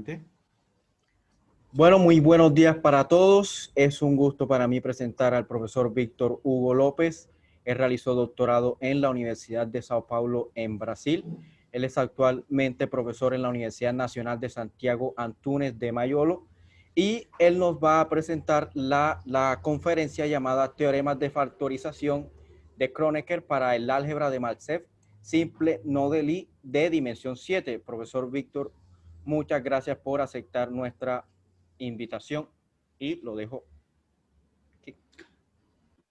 adelante. Bueno, muy buenos días para todos. Es un gusto para mí presentar al profesor Víctor Hugo López. Él realizó doctorado en la Universidad de Sao Paulo en Brasil. Él es actualmente profesor en la Universidad Nacional de Santiago Antúnez de Mayolo y él nos va a presentar la conferencia llamada Teoremas de Factorización de Kronecker para el álgebra de Maltsev simple no de Lie de dimensión 7. Profesor Víctor, muchas gracias por aceptar nuestra invitación y lo dejo aquí.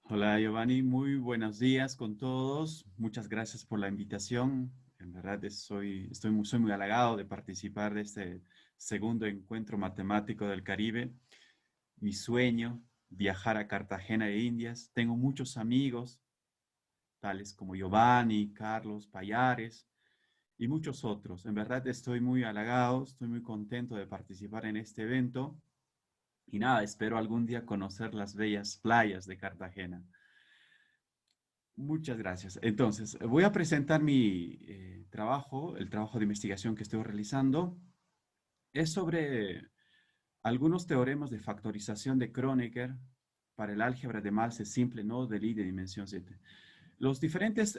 Hola Giovanni, muy buenos días con todos. Muchas gracias por la invitación. En verdad soy muy halagado de participar de este segundo encuentro matemático del Caribe. Mi sueño, viajar a Cartagena de Indias. Tengo muchos amigos, tales como Giovanni, Carlos, Payares y muchos otros. En verdad estoy muy halagado, estoy muy contento de participar en este evento. Y nada, espero algún día conocer las bellas playas de Cartagena. Muchas gracias. Entonces, voy a presentar mi trabajo, el trabajo de investigación que estoy realizando. Es sobre algunos teoremas de factorización de Kronecker para el álgebra de Malse simple no de Lie de dimensión 7.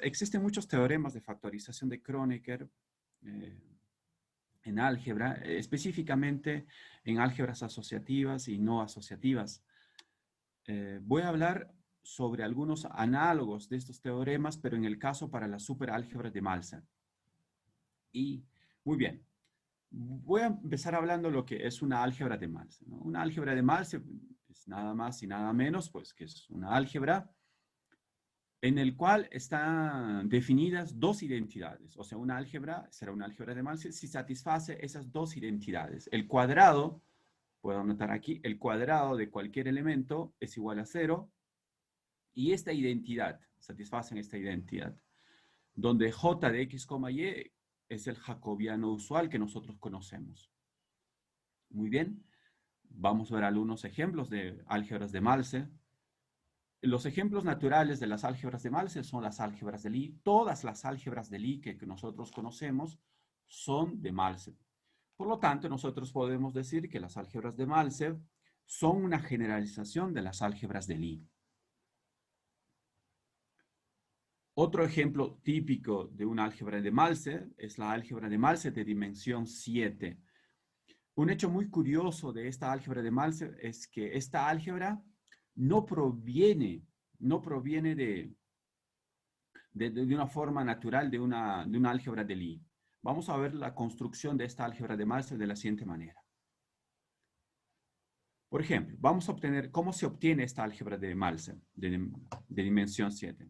Existen muchos teoremas de factorización de Kronecker eh, en álgebra, específicamente en álgebras asociativas y no asociativas. Voy a hablar sobre algunos análogos de estos teoremas, pero en el caso para la superálgebra de Malse. Y muy bien, voy a empezar hablando de lo que es una álgebra de Malse, ¿no? Una álgebra de Malse es nada más y nada menos, pues que es una álgebra en el cual están definidas dos identidades. O sea, una álgebra será una álgebra de Malse si satisface esas dos identidades. El cuadrado, puedo anotar aquí, el cuadrado de cualquier elemento es igual a 0 y esta identidad, satisfacen esta identidad, donde j de x, y es el jacobiano usual que nosotros conocemos. Muy bien, vamos a ver algunos ejemplos de álgebras de Malse. Los ejemplos naturales de las álgebras de Malse son las álgebras de Lie. Todas las álgebras de Lie que nosotros conocemos son de Malse. Por lo tanto, nosotros podemos decir que las álgebras de Malse son una generalización de las álgebras de Lie. Otro ejemplo típico de una álgebra de Malse es la álgebra de Malse de dimensión 7. Un hecho muy curioso de esta álgebra de Malse es que esta álgebra no proviene de una forma natural de una álgebra de Lie. Vamos a ver la construcción de esta álgebra de Malse de la siguiente manera. Por ejemplo, vamos a obtener cómo se obtiene esta álgebra de Malse de dimensión 7.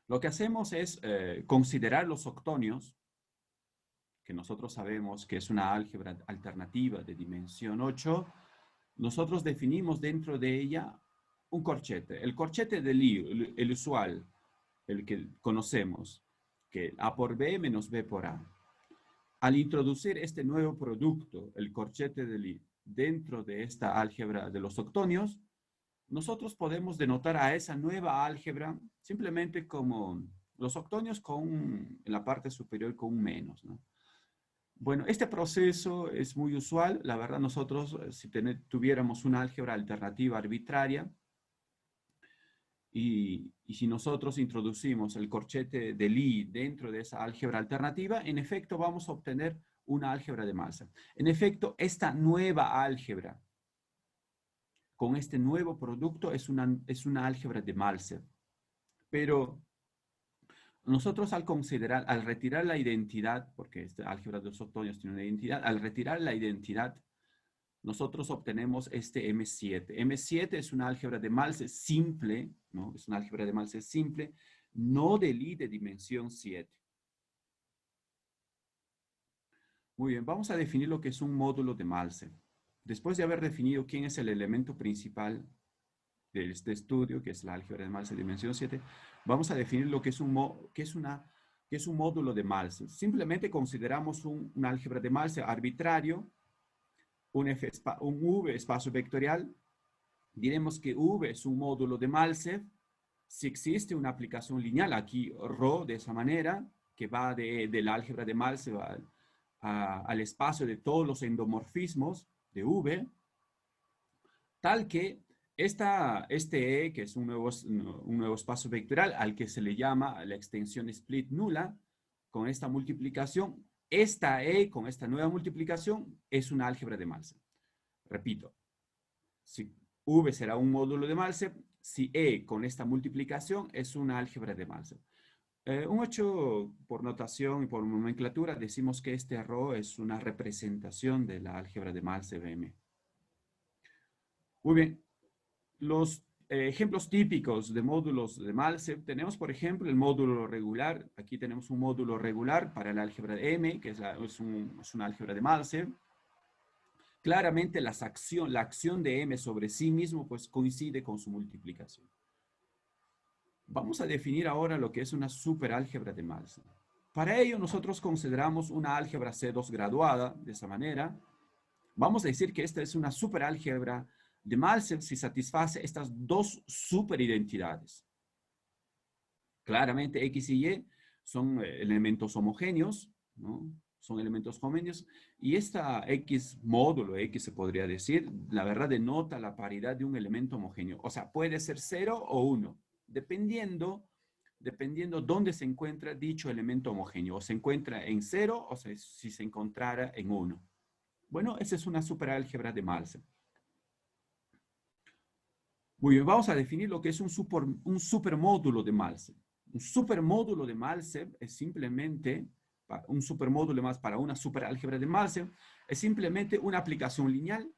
Lo que hacemos es considerar los octonios, que nosotros sabemos que es una álgebra alternativa de dimensión 8. Nosotros definimos dentro de ella un corchete. El corchete de Lie, el usual, el que conocemos, que A por B menos B por A. Al introducir este nuevo producto, el corchete de Lie, dentro de esta álgebra de los octonios, nosotros podemos denotar a esa nueva álgebra simplemente como los octonios en la parte superior con un menos, ¿no? Bueno, este proceso es muy usual. La verdad, nosotros, si tuviéramos una álgebra alternativa arbitraria, y si nosotros introducimos el corchete de Lie dentro de esa álgebra alternativa, en efecto vamos a obtener una álgebra de Malse. En efecto, esta nueva álgebra, con este nuevo producto, es una álgebra de Malse. Pero nosotros al retirar la identidad, porque esta álgebra de los octonios tiene una identidad, al retirar la identidad, nosotros obtenemos este M7. M7 es una álgebra de Malse simple, ¿no? Es una álgebra de Malse simple, no de Lie de dimensión 7. Muy bien, vamos a definir lo que es un módulo de Malse. Después de haber definido quién es el elemento principal de este estudio, que es la álgebra de Malse de dimensión 7, vamos a definir lo que es un módulo de Malse. Simplemente consideramos un álgebra de Malse arbitrario, un V espacio vectorial. Diremos que V es un módulo de Malse si existe una aplicación lineal, aquí ρ de esa manera, que va de la álgebra de Malse al espacio de todos los endomorfismos de V, tal que este E, que es un nuevo espacio vectorial al que se le llama la extensión split nula, con esta multiplicación, esta E con esta nueva multiplicación es una álgebra de Malcev. Repito, si V será un módulo de Malcev, si E con esta multiplicación es una álgebra de Malcev. Un hecho por notación y por nomenclatura, decimos que este ρ es una representación de la álgebra de Malcev M. Muy bien, los ejemplos típicos de módulos de Malcev, tenemos por ejemplo el módulo regular. Aquí tenemos un módulo regular para la álgebra de M, que es una álgebra de Malcev. Claramente la acción de M sobre sí mismo pues coincide con su multiplicación. Vamos a definir ahora lo que es una superálgebra de Malcev. Para ello nosotros consideramos una álgebra C2 graduada de esa manera. Vamos a decir que esta es una superálgebra de Malcev si satisface estas dos superidentidades. Claramente X y Y son elementos homogéneos, ¿no? Son elementos homogéneos, y esta X módulo, X se podría decir, la verdad denota la paridad de un elemento homogéneo. O sea, puede ser 0 o 1, dependiendo dónde se encuentra dicho elemento homogéneo. O se encuentra en 0 o si se encontrara en 1. Bueno, esa es una superálgebra de Malcev. Muy bien, vamos a definir lo que es un supermódulo de Malcev. Un supermódulo de Malcev es simplemente, un supermódulo más para una superálgebra de Malcev, es simplemente una aplicación lineal,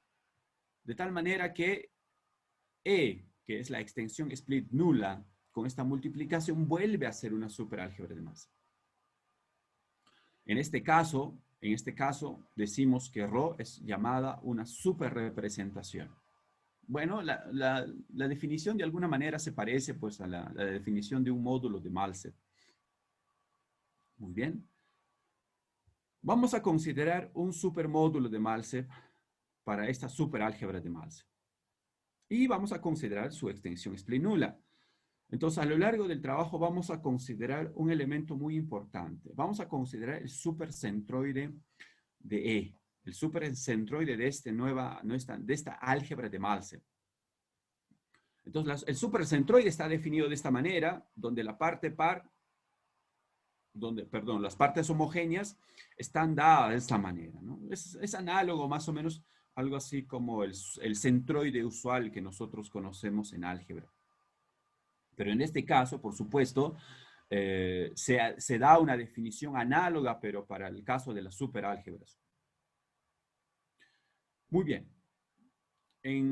de tal manera que E, que es la extensión split nula, con esta multiplicación vuelve a ser una superálgebra de Malcev. En este caso decimos que ρ es llamada una superrepresentación. Bueno, la definición de alguna manera se parece pues a la definición de un módulo de Malcev. Muy bien. Vamos a considerar un supermódulo de Malcev para esta superálgebra de Malcev. Y vamos a considerar su extensión split nula. Entonces, a lo largo del trabajo vamos a considerar un elemento muy importante. Vamos a considerar el supercentroide de E. El supercentroide de esta álgebra de Malcev. Entonces, el supercentroide está definido de esta manera, donde las partes homogéneas están dadas de esta manera, ¿no? Es análogo más o menos algo así como el centroide usual que nosotros conocemos en álgebra. Pero en este caso, por supuesto, se da una definición análoga, pero para el caso de las superálgebras. Muy bien.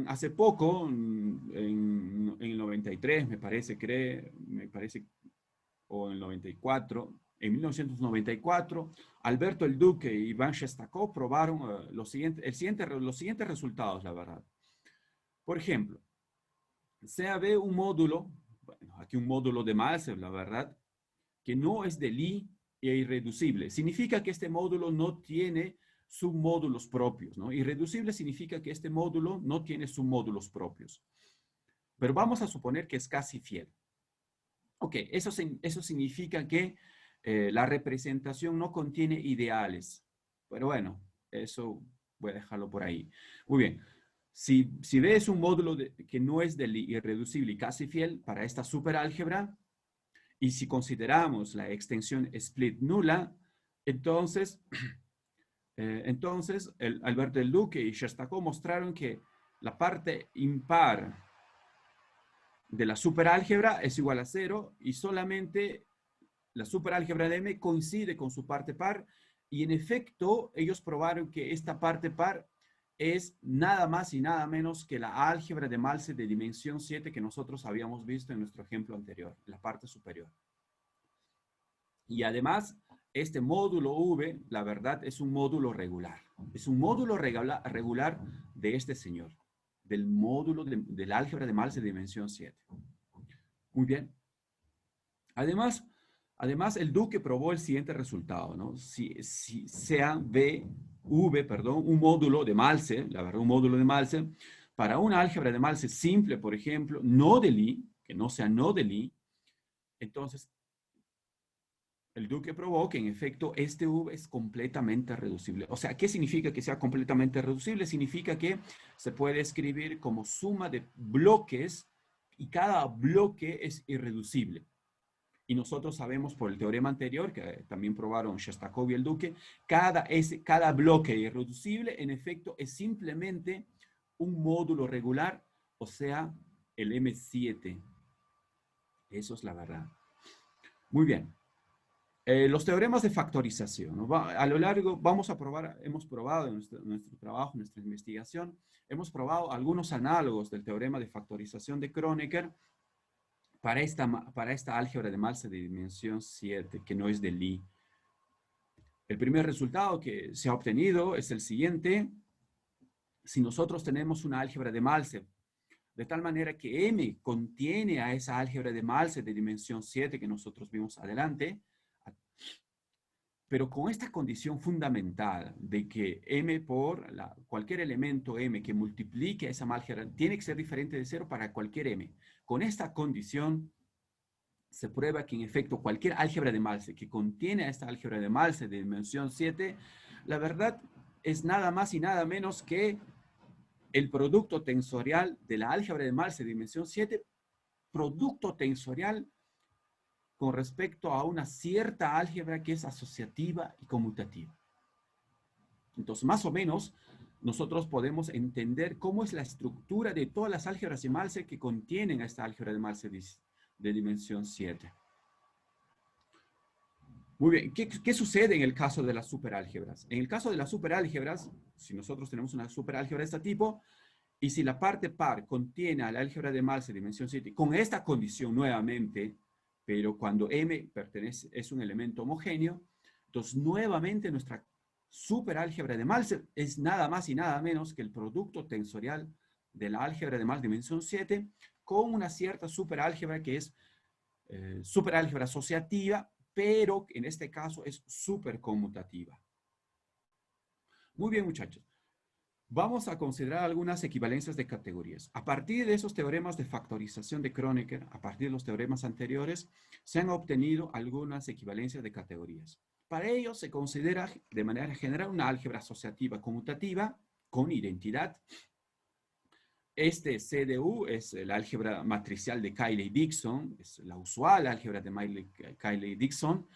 Hace poco, en el 93, me parece, o en el 94, en 1994, Alberto El Duque y Iván Shestakov probaron los siguientes resultados, la verdad. Por ejemplo, sea B un módulo, bueno, aquí un módulo de Malcev, la verdad, que no es de Lie e irreducible. Significa que este módulo no tiene submódulos propios, ¿no? Irreducible significa que este módulo no tiene submódulos propios. Pero vamos a suponer que es casi fiel. Ok, eso significa que la representación no contiene ideales. Pero bueno, eso voy a dejarlo por ahí. Muy bien. Si ves un módulo que no es del irreducible y casi fiel para esta superálgebra, y si consideramos la extensión split nula, entonces Alberto Del Duque y Shestakov mostraron que la parte impar de la superálgebra es igual a 0 y solamente la superálgebra de M coincide con su parte par, y en efecto ellos probaron que esta parte par es nada más y nada menos que la álgebra de Malcev de dimensión 7 que nosotros habíamos visto en nuestro ejemplo anterior, la parte superior. Y además, este módulo V, la verdad, es un módulo regular. Es un módulo regular de este señor, del módulo del álgebra de Malcev de dimensión 7. Muy bien. Además, el Duque probó el siguiente resultado, ¿no? Si sea un módulo de Malcev, la verdad, un módulo de Malcev, para una álgebra de Malcev simple, por ejemplo, no de Lie, que no sea no de Lie, entonces el Duque probó que en efecto este V es completamente reducible. O sea, ¿qué significa que sea completamente reducible? Significa que se puede escribir como suma de bloques y cada bloque es irreducible. Y nosotros sabemos por el teorema anterior, que también probaron Shostakov y el Duque, cada bloque irreducible en efecto es simplemente un módulo regular, o sea, el M7. Eso es la verdad. Muy bien. Los teoremas de factorización, ¿no? A lo largo vamos a probar, hemos probado en nuestro trabajo, en nuestra investigación, hemos probado algunos análogos del teorema de factorización de Kronecker para esta álgebra de Malse de dimensión 7, que no es de Lie. El primer resultado que se ha obtenido es el siguiente. Si nosotros tenemos una álgebra de Malse, de tal manera que M contiene a esa álgebra de Malse de dimensión 7 que nosotros vimos adelante, pero con esta condición fundamental de que M por cualquier elemento M que multiplique a esa álgebra tiene que ser diferente de 0 para cualquier M. Con esta condición se prueba que en efecto cualquier álgebra de Malse que contiene a esta álgebra de Malse de dimensión 7, la verdad es nada más y nada menos que el producto tensorial de la álgebra de Malse de dimensión 7, producto tensorial con respecto a una cierta álgebra que es asociativa y conmutativa. Entonces, más o menos, nosotros podemos entender cómo es la estructura de todas las álgebras de Malse que contienen a esta álgebra de Malse de dimensión 7. Muy bien, ¿qué sucede en el caso de las superálgebras? En el caso de las superálgebras, si nosotros tenemos una superálgebra de este tipo, y si la parte par contiene a la álgebra de Malse de dimensión 7, con esta condición nuevamente, pero cuando M es un elemento homogéneo, entonces nuevamente nuestra superálgebra de Malse es nada más y nada menos que el producto tensorial de la álgebra de Malse de dimensión 7 con una cierta superálgebra que es superálgebra asociativa, pero en este caso es superconmutativa. Muy bien, muchachos. Vamos a considerar algunas equivalencias de categorías. A partir de esos teoremas de factorización de Kronecker, a partir de los teoremas anteriores, se han obtenido algunas equivalencias de categorías. Para ello se considera de manera general una álgebra asociativa conmutativa con identidad. Este CDU es el álgebra matricial de Cayley-Dickson, es la usual álgebra de Cayley-Dickson.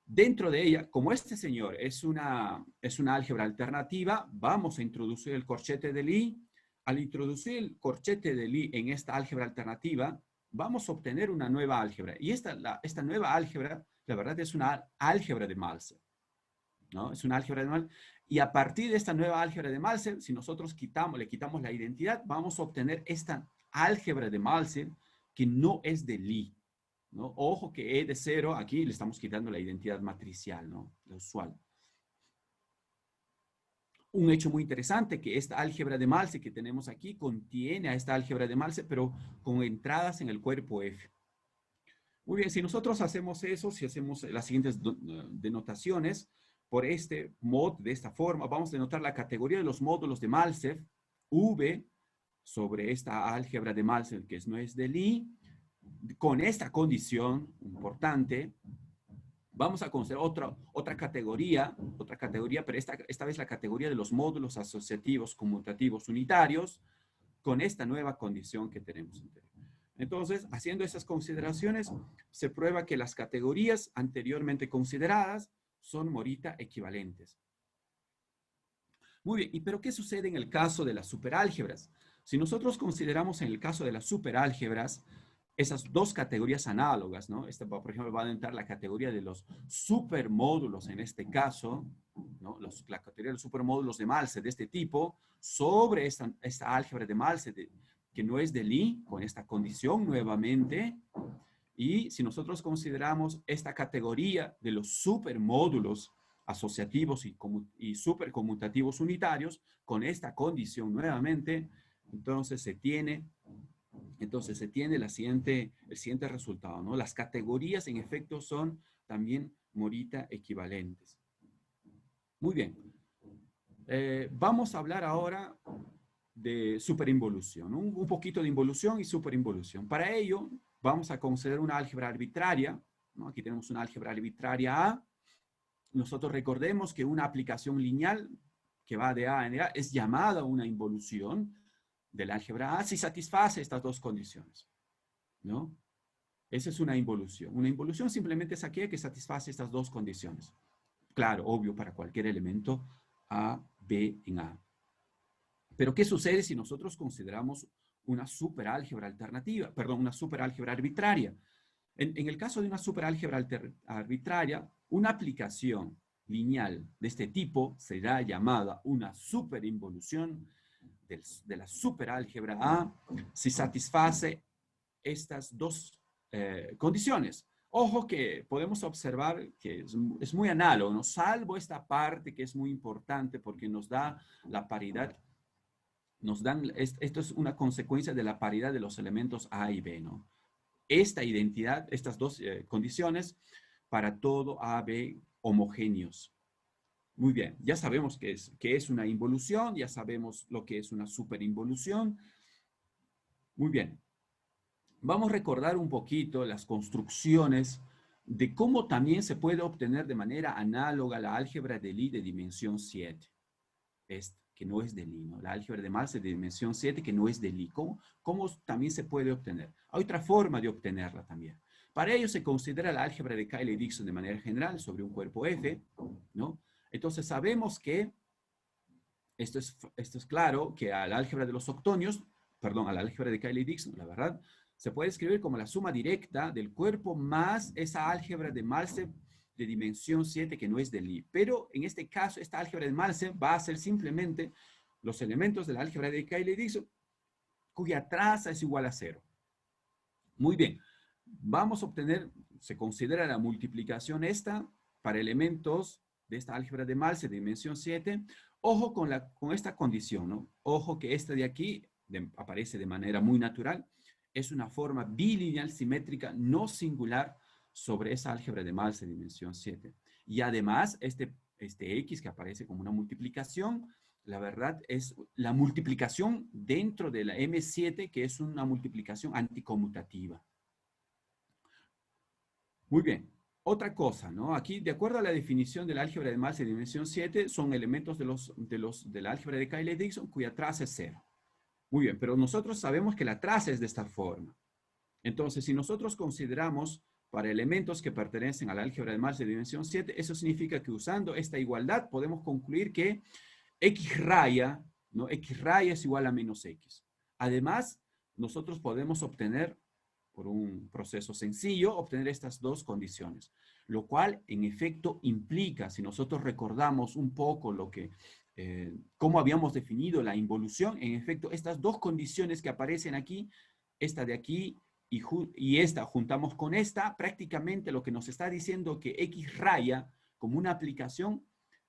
Dentro de ella, como este señor es una álgebra alternativa, vamos a introducir el corchete de Lie. Al introducir el corchete de Lie en esta álgebra alternativa, vamos a obtener una nueva álgebra. Y esta nueva álgebra, la verdad, es una álgebra de Malse, ¿no? Es una álgebra de Malse. Y a partir de esta nueva álgebra de Malse, si nosotros le quitamos la identidad, vamos a obtener esta álgebra de Malse que no es de Lie, ¿no? Ojo que E de 0, aquí le estamos quitando la identidad matricial, ¿no? La usual. Un hecho muy interesante, que esta álgebra de Malse que tenemos aquí contiene a esta álgebra de Malse, pero con entradas en el cuerpo F. Muy bien, si nosotros hacemos eso, si hacemos las siguientes denotaciones, por este mod, de esta forma, vamos a denotar la categoría de los módulos de Malse, V, sobre esta álgebra de Malse, que no es de Lie, con esta condición importante, vamos a considerar otra categoría, pero esta vez la categoría de los módulos asociativos conmutativos unitarios, con esta nueva condición que tenemos. Entonces, haciendo esas consideraciones, se prueba que las categorías anteriormente consideradas son Morita equivalentes. Muy bien, ¿pero qué sucede en el caso de las superálgebras? Si nosotros consideramos en el caso de las superálgebras, esas dos categorías análogas, ¿no? Esta, por ejemplo, va a entrar la categoría de los supermódulos en este caso, ¿no? La categoría de los supermódulos de Malse de este tipo, sobre esta álgebra de Malse que no es de Lie, con esta condición nuevamente. Y si nosotros consideramos esta categoría de los supermódulos asociativos y superconmutativos unitarios, con esta condición nuevamente, entonces se tiene el siguiente resultado, ¿no? Las categorías en efecto son también Morita equivalentes. Muy bien. Vamos a hablar ahora de superinvolución, ¿no? Un poquito de involución y superinvolución. Para ello, vamos a considerar una álgebra arbitraria ¿no? Aquí tenemos una álgebra arbitraria A. Nosotros recordemos que una aplicación lineal que va de A en A es llamada una involución del álgebra A si satisface estas dos condiciones, ¿no? Esa es una involución. Una involución simplemente es aquella que satisface estas dos condiciones. Claro, obvio, para cualquier elemento A, B en A. Pero, ¿qué sucede si nosotros consideramos una superálgebra alternativa? Perdón, una superálgebra arbitraria. En el caso de una superálgebra arbitraria, una aplicación lineal de este tipo será llamada una superinvolución de la superálgebra A si satisface estas dos condiciones. Ojo que podemos observar que es muy análogo, ¿no? Salvo esta parte que es muy importante porque nos da la paridad, esto es una consecuencia de la paridad de los elementos A y B, ¿no? Esta identidad, estas dos condiciones para todo A, B homogéneos. Muy bien, ya sabemos qué es una involución, ya sabemos lo que es una superinvolución. Muy bien. Vamos a recordar un poquito las construcciones de cómo también se puede obtener de manera análoga la álgebra de Lie de dimensión 7. Que no es de Lie, ¿no? La álgebra de Malse de dimensión 7 que no es de Lie. ¿Cómo también se puede obtener? Hay otra forma de obtenerla también. Para ello se considera la álgebra de Cayley-Dickson de manera general sobre un cuerpo F, ¿no? Entonces sabemos que esto es claro, que a la álgebra de los octonios, perdón, a la álgebra de Cayley-Dickson, la verdad, se puede escribir como la suma directa del cuerpo más esa álgebra de Malse de dimensión 7 que no es de Lie. Pero en este caso, esta álgebra de Malse va a ser simplemente los elementos de la álgebra de Cayley-Dickson cuya traza es igual a 0. Muy bien. Vamos a obtener, se considera la multiplicación esta para elementos de esta álgebra de Malse de dimensión 7. Ojo con esta condición, ¿no? Ojo que esta de aquí aparece de manera muy natural. Es una forma bilineal simétrica no singular sobre esa álgebra de Malse de dimensión 7. Y además, este X que aparece como una multiplicación, la verdad es la multiplicación dentro de la M7, que es una multiplicación anticonmutativa. Muy bien. Otra cosa, ¿no? Aquí, de acuerdo a la definición de la álgebra de Malse de dimensión 7, son elementos de la álgebra de Cayley-Dickson cuya traza es 0. Muy bien, pero nosotros sabemos que la traza es de esta forma. Entonces, si nosotros consideramos para elementos que pertenecen a la álgebra de Malse de dimensión 7, eso significa que usando esta igualdad podemos concluir que X raya, ¿no? X raya es igual a menos X. Además, nosotros podemos obtener, por un proceso sencillo, obtener estas dos condiciones, lo cual en efecto implica, si nosotros recordamos un poco cómo habíamos definido la involución, en efecto, estas dos condiciones que aparecen aquí, esta de aquí y esta, juntamos con esta, prácticamente lo que nos está diciendo que X raya, como una aplicación,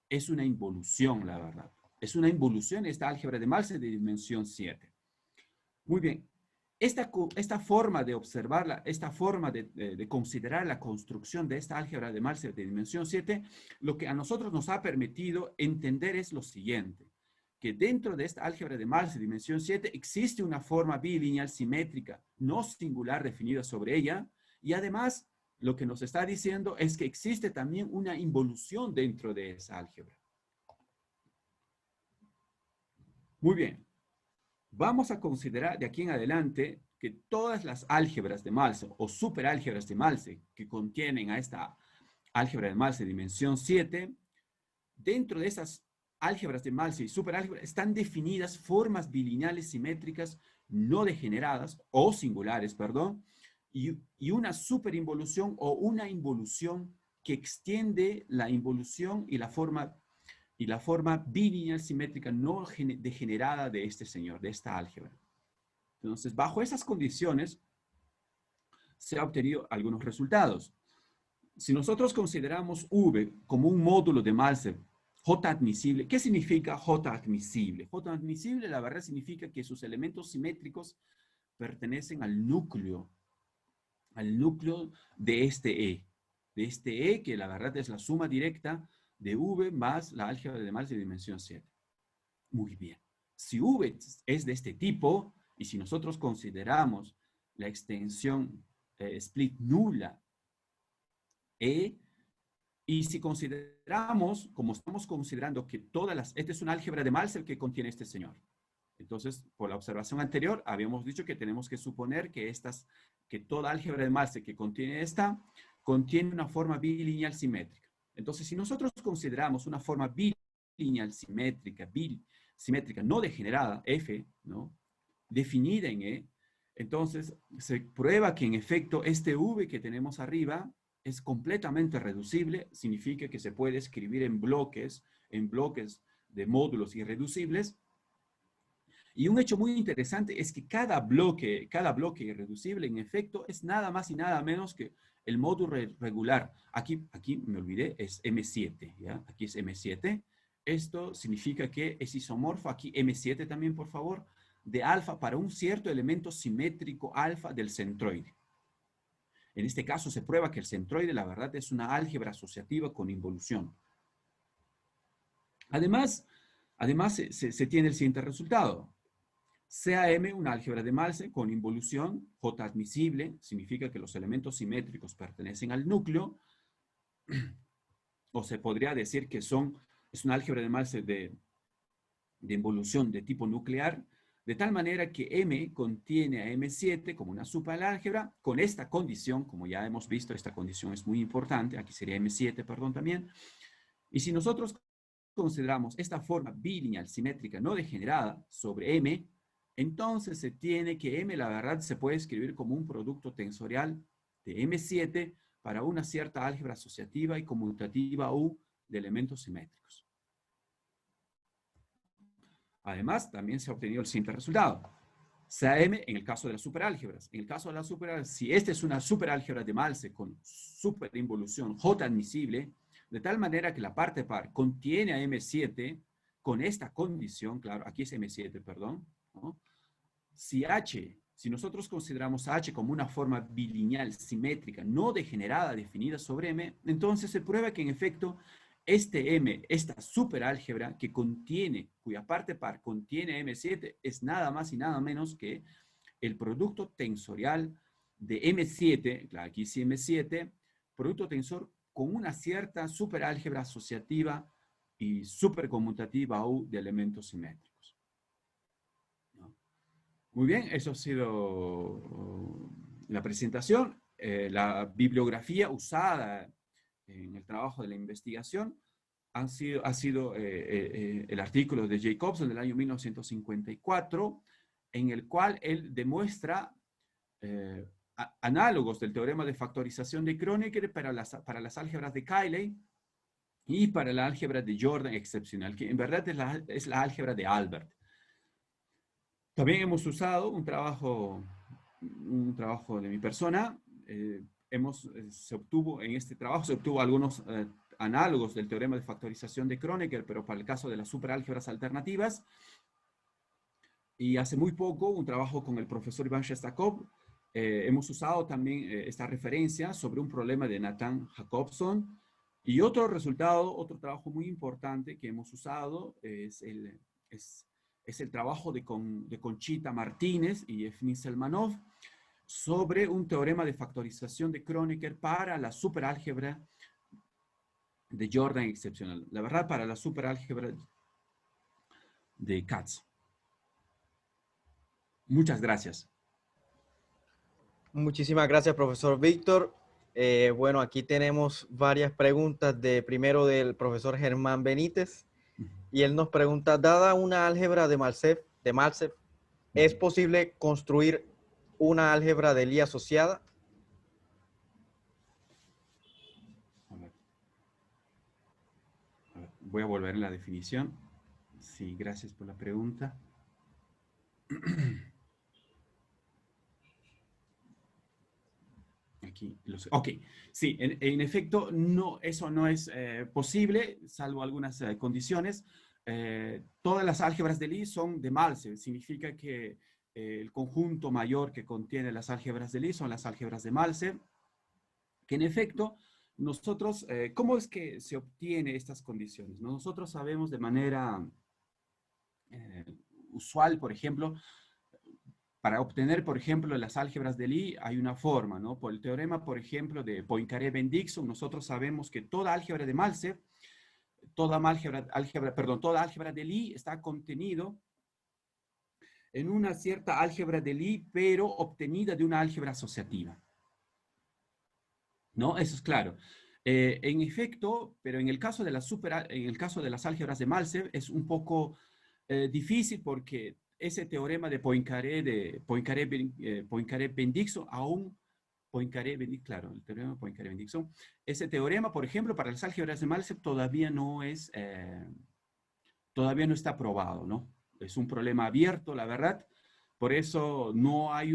es una involución, la verdad. Es una involución esta álgebra de Malse de dimensión 7. Muy bien. Esta forma de observarla, esta forma de considerar la construcción de esta álgebra de Malse de dimensión 7, lo que a nosotros nos ha permitido entender es lo siguiente, que dentro de esta álgebra de Malse de dimensión 7 existe una forma bilineal simétrica no singular definida sobre ella, y además lo que nos está diciendo es que existe también una involución dentro de esa álgebra. Muy bien. Vamos a considerar de aquí en adelante que todas las álgebras de Malse o superálgebras de Malse que contienen a esta álgebra de Malse de dimensión 7, dentro de esas álgebras de Malse y superálgebras están definidas formas bilineales simétricas no degeneradas o singulares, perdón, y una superinvolución o una involución que extiende la involución y la forma bilineal simétrica no degenerada de este señor, de esta álgebra. Entonces, bajo esas condiciones, se han obtenido algunos resultados. Si nosotros consideramos V como un módulo de Malse J admisible, ¿qué significa J admisible? J admisible, la verdad, significa que sus elementos simétricos pertenecen al núcleo de este E, que la verdad es la suma directa de V más la álgebra de Malse de dimensión 7. Muy bien. Si V es de este tipo, y si nosotros consideramos la extensión split nula E, y si consideramos, como estamos considerando que esta es una álgebra de Malser que contiene este señor. Entonces, por la observación anterior, habíamos dicho que tenemos que suponer que toda álgebra de Malser que contiene esta, contiene una forma bilineal simétrica. Entonces, si nosotros consideramos una forma bilineal simétrica no degenerada, F, ¿no?, definida en E, entonces se prueba que en efecto este V que tenemos arriba es completamente reducible, significa que se puede escribir en bloques de módulos irreducibles. Y un hecho muy interesante es que cada bloque irreducible en efecto es nada más y nada menos que el módulo regular. Aquí me olvidé, es M7, ¿ya? Aquí es M7. Esto significa que es isomorfo, aquí M7 también, por favor, de alfa para un cierto elemento simétrico alfa del centroide. En este caso se prueba que el centroide, la verdad, es una álgebra asociativa con involución. Además se tiene el siguiente resultado. Sea M una álgebra de Malser con involución, J admisible, significa que los elementos simétricos pertenecen al núcleo, o se podría decir que es una álgebra de Malser de involución de tipo nuclear, de tal manera que M contiene a M7 como una superálgebra, con esta condición, como ya hemos visto, esta condición es muy importante, aquí sería M7, perdón, también, y si nosotros consideramos esta forma bilineal simétrica no degenerada sobre M, entonces se tiene que M, la verdad, se puede escribir como un producto tensorial de M7 para una cierta álgebra asociativa y conmutativa U de elementos simétricos. Además, también se ha obtenido el siguiente resultado. Sea M en el caso de las superálgebras. En el caso de las superálgebras, si esta es una superálgebra de Malser con superinvolución J admisible, de tal manera que la parte par contiene a M7 con esta condición, claro, aquí es M7, perdón, ¿no? Si nosotros consideramos a H como una forma bilineal simétrica no degenerada definida sobre M, entonces se prueba que en efecto este M, esta superálgebra cuya parte par contiene M7, es nada más y nada menos que el producto tensorial de M7, claro, aquí sí M7, producto tensor con una cierta superálgebra asociativa y superconmutativa U de elementos simétricos. ¿No? Muy bien, eso ha sido la presentación. La bibliografía usada en el trabajo de la investigación ha sido el artículo de Jacobson del año 1954, en el cual él demuestra análogos del teorema de factorización de Kronecker para las álgebras de Cayley y para la álgebra de Jordan excepcional, que en verdad es la álgebra de Albert. También hemos usado un trabajo de mi persona. En este trabajo se obtuvo algunos análogos del teorema de factorización de Kronecker, pero para el caso de las superálgebras alternativas. Y hace muy poco, un trabajo con el profesor Iván Shestakov, hemos usado también esta referencia sobre un problema de Nathan Jacobson. Y otro trabajo muy importante que hemos usado es el trabajo de Conchita Martínez y Evgeny Selmanov sobre un teorema de factorización de Kronecker para la superálgebra de Jordan excepcional. La verdad, para la superálgebra de Katz. Muchas gracias. Muchísimas gracias, profesor Víctor. Bueno, aquí tenemos varias preguntas. Primero del profesor Germán Benítez. Y él nos pregunta, dada una álgebra de Malser, ¿es posible construir una álgebra de Lie asociada? Voy a volver a la definición. Sí, gracias por la pregunta. Ok, sí, en efecto, eso no es posible, salvo algunas condiciones. Todas las álgebras de Lie son de Malser, significa que el conjunto mayor que contiene las álgebras de Lie son las álgebras de Malser, que en efecto, nosotros, ¿cómo es que se obtiene estas condiciones? Nosotros sabemos de manera usual, por ejemplo, para obtener, por ejemplo, las álgebras de Lie hay una forma, ¿no? Por el teorema, por ejemplo, de Poincaré-Bendixson, nosotros sabemos que toda álgebra de Malcev, toda álgebra de Lie está contenido en una cierta álgebra de Lie, pero obtenida de una álgebra asociativa. ¿No? Eso es claro. En efecto, pero en el caso de en el caso de las álgebras de Malcev es un poco difícil porque ese teorema de Poincaré-Bendixson aún claro, el teorema de Poincaré-Bendixson, ese teorema, por ejemplo, para las álgebras de Malcev todavía no está probado, ¿no? Es un problema abierto, la verdad. Por eso no hay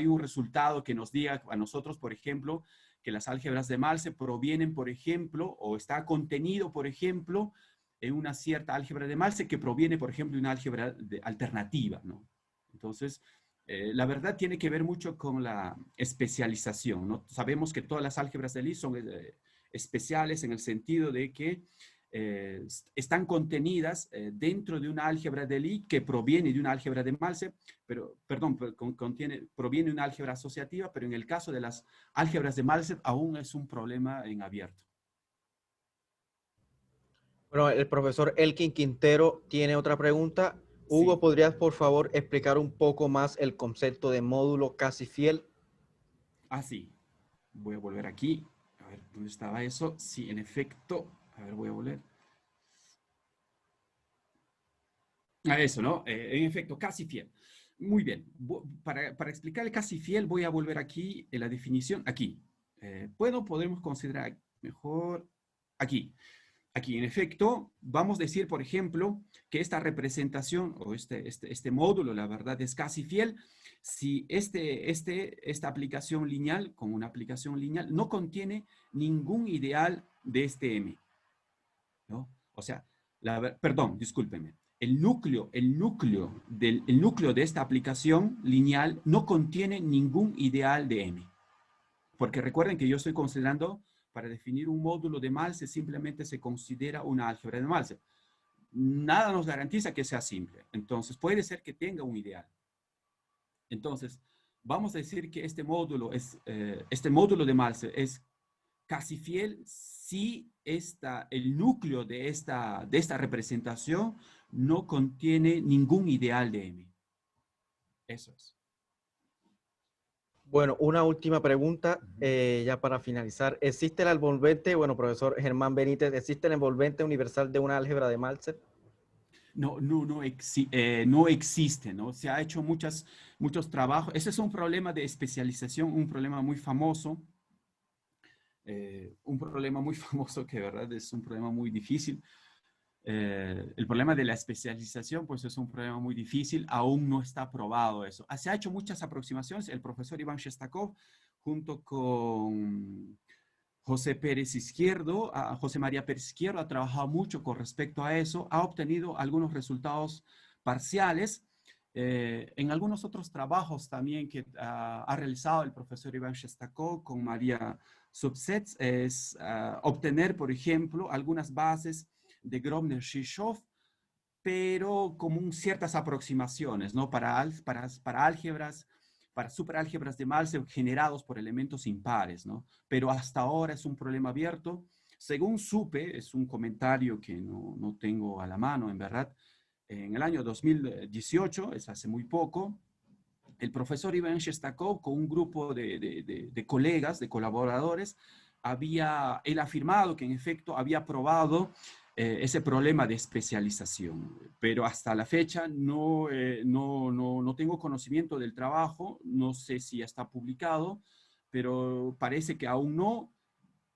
un resultado que nos diga a nosotros, por ejemplo, que las álgebras de Malcev provienen, por ejemplo, o está contenido, por ejemplo, en una cierta álgebra de Malcev que proviene, por ejemplo, de una álgebra alternativa, ¿no? Entonces, la verdad tiene que ver mucho con la especialización, ¿no? Sabemos que todas las álgebras de Lie son especiales en el sentido de que están contenidas dentro de una álgebra de Lie que proviene de una álgebra de Malcev, pero, perdón, proviene de una álgebra asociativa, pero en el caso de las álgebras de Malcev aún es un problema en abierto. Bueno, el profesor Elkin Quintero tiene otra pregunta. Hugo, Sí, ¿podrías por favor explicar un poco más el concepto de módulo casi fiel? así. Voy a volver aquí. A ver, ¿dónde estaba eso? Sí, en efecto. A ver, voy a volver. A eso, ¿no? En efecto, casi fiel. Muy bien. Para explicar el casi fiel, voy a volver aquí en la definición. Aquí. Podemos considerar mejor aquí. Aquí, en efecto, vamos a decir, por ejemplo, que esta representación o este módulo, la verdad, es casi fiel si esta aplicación lineal, como una aplicación lineal, no contiene ningún ideal de este M, ¿no? O sea, perdón, discúlpenme. El núcleo de esta aplicación lineal no contiene ningún ideal de M. Porque recuerden que yo estoy considerando, para definir un módulo de Malcev, simplemente se considera una álgebra de Malcev. Nada nos garantiza que sea simple. Entonces, puede ser que tenga un ideal. Entonces, vamos a decir que este módulo de Malcev es casi fiel si el núcleo de esta representación no contiene ningún ideal de M. Eso es. Bueno, una última pregunta ya para finalizar. ¿Existe el envolvente, bueno, profesor Germán Benítez, existe el envolvente universal de una álgebra de Malcev? No existe, ¿no? Se ha hecho muchos trabajos. Ese es un problema de especialización, un problema muy famoso, que, ¿verdad? Es un problema muy difícil. El problema de la especialización, pues es un problema muy difícil, aún no está probado eso. Se ha hecho muchas aproximaciones, el profesor Iván Shestakov, junto con José María Pérez Izquierdo, ha trabajado mucho con respecto a eso, ha obtenido algunos resultados parciales. En algunos otros trabajos también que ha realizado el profesor Iván Shestakov con María Subsets es obtener, por ejemplo, algunas bases de Grobner-Shishov, pero como ciertas aproximaciones, ¿no? Para álgebras, para superálgebras de Malcev generados por elementos impares, ¿no? Pero hasta ahora es un problema abierto. Según supe, es un comentario que no tengo a la mano, en verdad, en el año 2018, es hace muy poco, el profesor Iván Shestakov con un grupo de colegas, de colaboradores, él ha afirmado que en efecto había probado ese problema de especialización, pero hasta la fecha no tengo conocimiento del trabajo, no sé si ya está publicado, pero parece que aún no,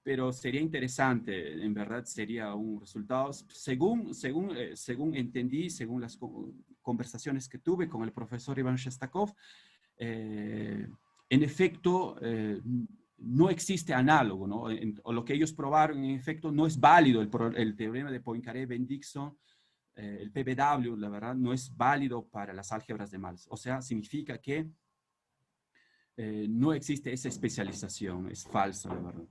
pero sería interesante, en verdad sería un resultado, según entendí, según las conversaciones que tuve con el profesor Iván Shestakov, eh, en efecto, no existe análogo, ¿no? O lo que ellos probaron, en efecto, no es válido el teorema de Poincaré-Bendixson, el PBW, la verdad, no es válido para las álgebras de Malcev. O sea, significa que no existe esa especialización, es falso, la verdad.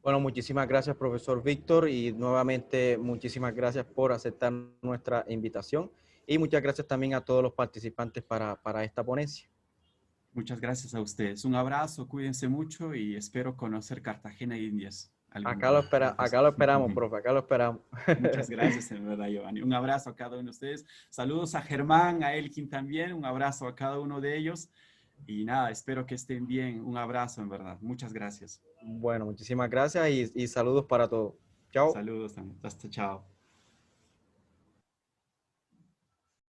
Bueno, muchísimas gracias, profesor Víctor, y nuevamente muchísimas gracias por aceptar nuestra invitación y muchas gracias también a todos los participantes para esta ponencia. Muchas gracias a ustedes. Un abrazo, cuídense mucho y espero conocer Cartagena e Indias algún día, profesor. Acá lo esperamos, profe, acá lo esperamos. Muchas gracias, en verdad, Giovanni. Un abrazo a cada uno de ustedes. Saludos a Germán, a Elkin también. Un abrazo a cada uno de ellos. Y nada, espero que estén bien. Un abrazo, en verdad. Muchas gracias. Bueno, muchísimas gracias y saludos para todos. Chao. Saludos también. Hasta chao.